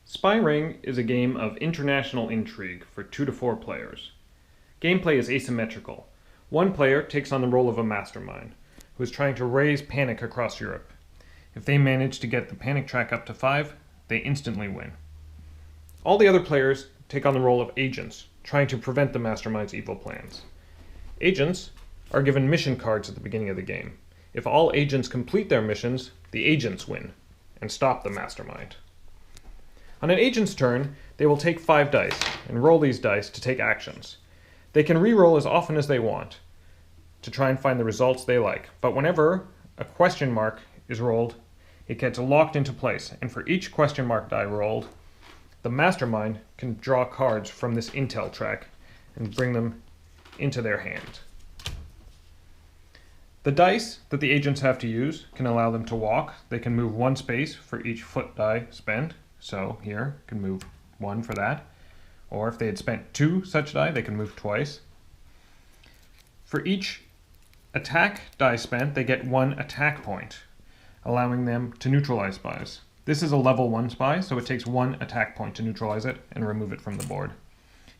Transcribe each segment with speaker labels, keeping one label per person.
Speaker 1: Spy Ring is a game of international intrigue for 2 to 4 players. Gameplay is asymmetrical. One player takes on the role of a mastermind, who is trying to raise panic across Europe. If they manage to get the panic track up to 5, they instantly win. All the other players take on the role of agents, trying to prevent the mastermind's evil plans. Agents are given mission cards at the beginning of the game. If all agents complete their missions, the agents win and stop the mastermind. On an agent's turn, they will take 5 dice and roll these dice to take actions. They can re-roll as often as they want to try and find the results they like, but whenever a question mark is rolled, it gets locked into place, and for each question mark die rolled, the mastermind can draw cards from this intel track and bring them into their hand. The dice that the agents have to use can allow them to walk. They can move 1 space for each foot die spent. So here, can move 1 for that. Or if they had spent 2 such die, they can move twice. For each attack die spent, they get 1 attack point, allowing them to neutralize spies. This is a level 1 spy, so it takes 1 attack point to neutralize it and remove it from the board.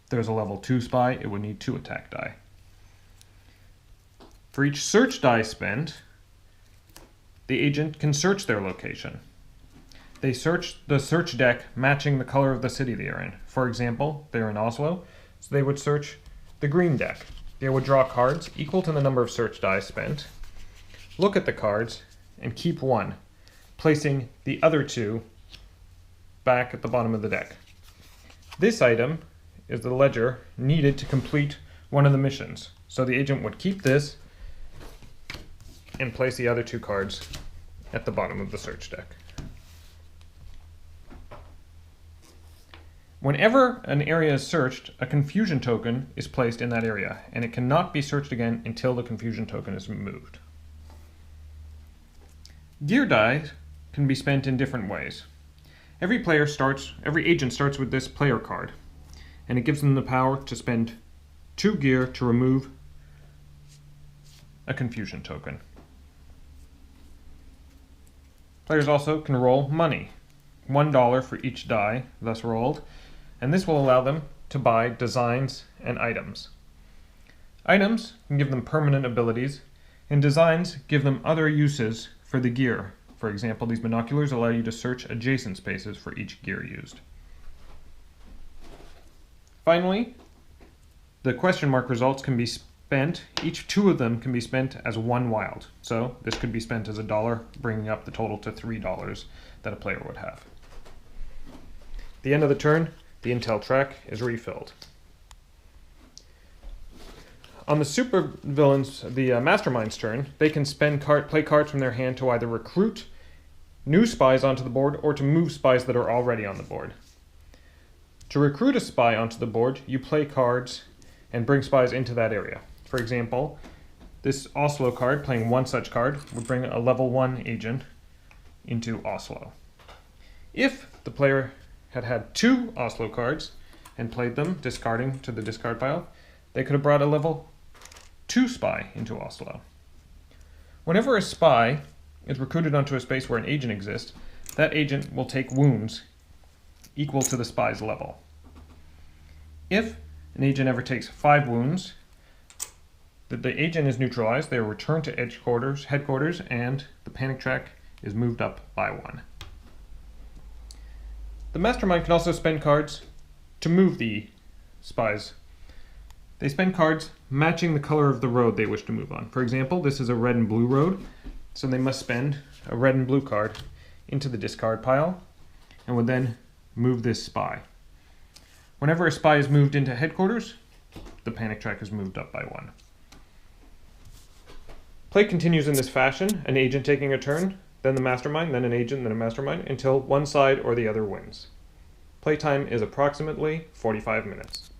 Speaker 1: If there's a level 2 spy, it would need 2 attack die. For each search die spent, the agent can search their location. They search the search deck matching the color of the city they are in. For example, they're in Oslo, so they would search the green deck. They would draw cards equal to the number of search die spent, look at the cards, and keep 1, placing the other 2 back at the bottom of the deck. This item is the ledger needed to complete one of the missions. So the agent would keep this and place the other 2 cards at the bottom of the search deck. Whenever an area is searched, a confusion token is placed in that area, and it cannot be searched again until the confusion token is removed. Gear die can be spent in different ways. Every agent starts with this player card, and it gives them the power to spend 2 gear to remove a confusion token. Players also can roll money, $1 for each die thus rolled, and this will allow them to buy designs and items. Items can give them permanent abilities, and designs give them other uses for the gear. For example, these binoculars allow you to search adjacent spaces for each gear used. Finally, the question mark results can be spent, each 2 of them can be spent as 1 wild. So this could be spent as $1, bringing up the total to $3 that a player would have. At the end of the turn, the intel track is refilled. On the supervillains, the mastermind's turn, they can play cards from their hand to either recruit new spies onto the board or to move spies that are already on the board. To recruit a spy onto the board, you play cards and bring spies into that area. For example, this Oslo card, playing 1 such card, would bring a level 1 agent into Oslo. If the player had 2 Oslo cards and played them, discarding to the discard pile, they could have brought a level 2 spy into Oslo. Whenever a spy is recruited onto a space where an agent exists, that agent will take wounds equal to the spy's level. If an agent ever takes 5 wounds, the agent is neutralized, they are returned to headquarters, and the panic track is moved up by 1. The mastermind can also spend cards to move the spies. They spend cards matching the color of the road they wish to move on. For example, this is a red and blue road, so they must spend a red and blue card into the discard pile and would then move this spy. Whenever a spy is moved into headquarters, the panic track is moved up by 1. Play continues in this fashion, an agent taking a turn, then the mastermind, then an agent, then a mastermind, until one side or the other wins. Playtime is approximately 45 minutes.